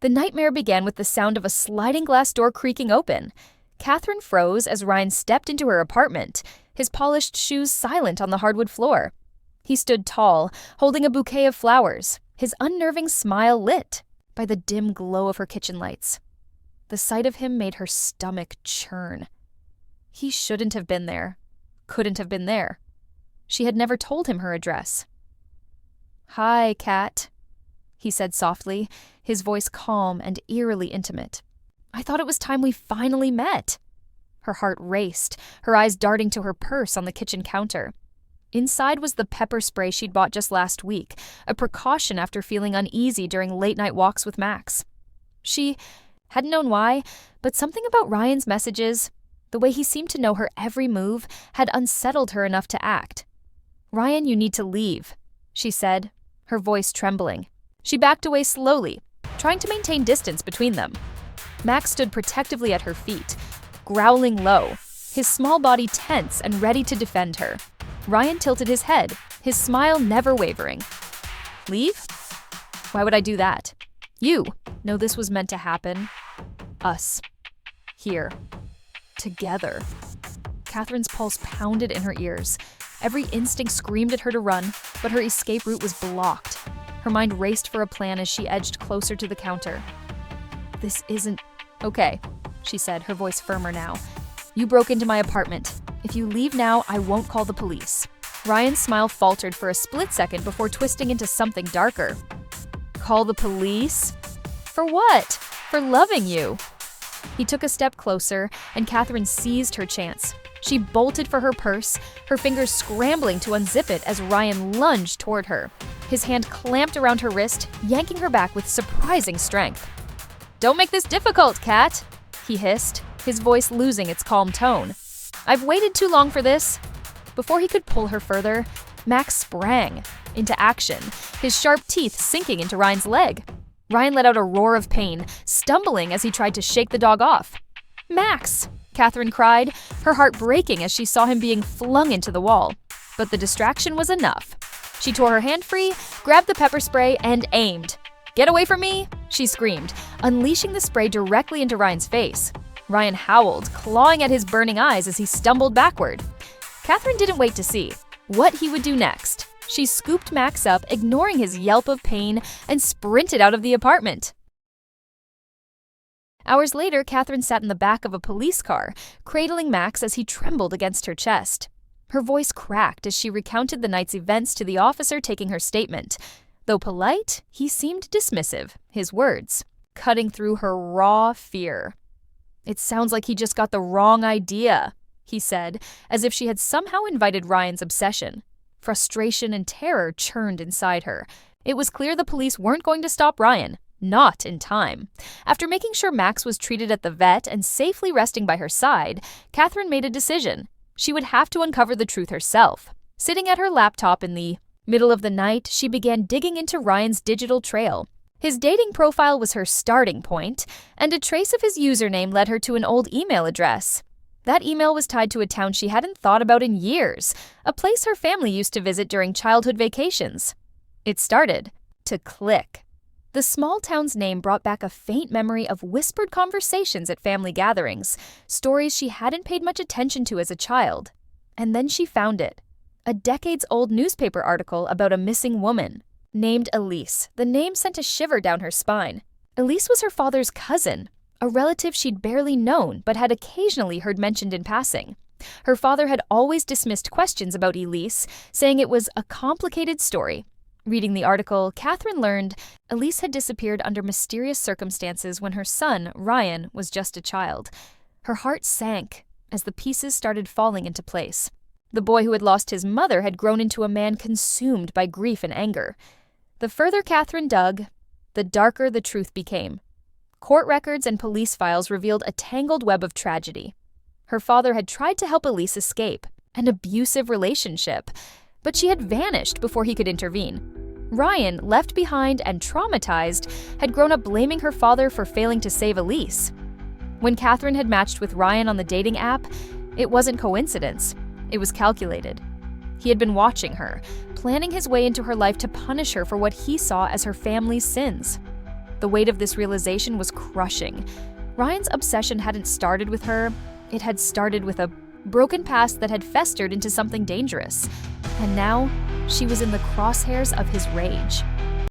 The nightmare began with the sound of a sliding glass door creaking open. Katherine froze as Ryan stepped into her apartment, his polished shoes silent on the hardwood floor. He stood tall, holding a bouquet of flowers, his unnerving smile lit by the dim glow of her kitchen lights. The sight of him made her stomach churn. He shouldn't have been there, couldn't have been there. She had never told him her address. "Hi, Kat," he said softly, his voice calm and eerily intimate. "I thought it was time we finally met." Her heart raced, her eyes darting to her purse on the kitchen counter. Inside was the pepper spray she'd bought just last week, a precaution after feeling uneasy during late-night walks with Max. She hadn't known why, but something about Ryan's messages, the way he seemed to know her every move, had unsettled her enough to act. "Ryan, you need to leave," she said, her voice trembling. She backed away slowly, trying to maintain distance between them. Max stood protectively at her feet, growling low, his small body tense and ready to defend her. Ryan tilted his head, his smile never wavering. "Leave? Why would I do that? You know this was meant to happen. Us. Here. Together." Katherine's pulse pounded in her ears. Every instinct screamed at her to run, but her escape route was blocked. Her mind raced for a plan as she edged closer to the counter. "This isn't okay," she said, her voice firmer now. "You broke into my apartment. If you leave now, I won't call the police." Ryan's smile faltered for a split second before twisting into something darker. "Call the police? For what? For loving you." He took a step closer, and Katherine seized her chance. She bolted for her purse, her fingers scrambling to unzip it as Ryan lunged toward her. His hand clamped around her wrist, yanking her back with surprising strength. "Don't make this difficult, Kat," he hissed, his voice losing its calm tone. "I've waited too long for this." Before he could pull her further, Max sprang into action, his sharp teeth sinking into Ryan's leg. Ryan let out a roar of pain, stumbling as he tried to shake the dog off. "Max!" Katherine cried, her heart breaking as she saw him being flung into the wall. But the distraction was enough. She tore her hand free, grabbed the pepper spray, and aimed. "Get away from me!" she screamed, unleashing the spray directly into Ryan's face. Ryan howled, clawing at his burning eyes as he stumbled backward. Katherine didn't wait to see what he would do next. She scooped Max up, ignoring his yelp of pain, and sprinted out of the apartment. Hours later, Katherine sat in the back of a police car, cradling Max as he trembled against her chest. Her voice cracked as she recounted the night's events to the officer taking her statement. Though polite, he seemed dismissive, his words cutting through her raw fear. "It sounds like he just got the wrong idea," he said, as if she had somehow invited Ryan's obsession. Frustration and terror churned inside her. It was clear the police weren't going to stop Ryan. Not in time. After making sure Max was treated at the vet and safely resting by her side, Katherine made a decision. She would have to uncover the truth herself. Sitting at her laptop in the middle of the night, she began digging into Ryan's digital trail. His dating profile was her starting point, and a trace of his username led her to an old email address. That email was tied to a town she hadn't thought about in years, a place her family used to visit during childhood vacations. It started to click. The small town's name brought back a faint memory of whispered conversations at family gatherings, stories she hadn't paid much attention to as a child. And then she found it. A decades-old newspaper article about a missing woman. Named Elise, the name sent a shiver down her spine. Elise was her father's cousin, a relative she'd barely known but had occasionally heard mentioned in passing. Her father had always dismissed questions about Elise, saying it was a complicated story. Reading the article, Katherine learned Elise had disappeared under mysterious circumstances when her son, Ryan, was just a child. Her heart sank as the pieces started falling into place. The boy who had lost his mother had grown into a man consumed by grief and anger. The further Katherine dug, the darker the truth became. Court records and police files revealed a tangled web of tragedy. Her father had tried to help Elise escape an abusive relationship, but she had vanished before he could intervene. Ryan, left behind and traumatized, had grown up blaming her father for failing to save Elise. When Katherine had matched with Ryan on the dating app, it wasn't coincidence. It was calculated. He had been watching her, planning his way into her life to punish her for what he saw as her family's sins. The weight of this realization was crushing. Ryan's obsession hadn't started with her. It had started with a broken past that had festered into something dangerous. And now, she was in the crosshairs of his rage.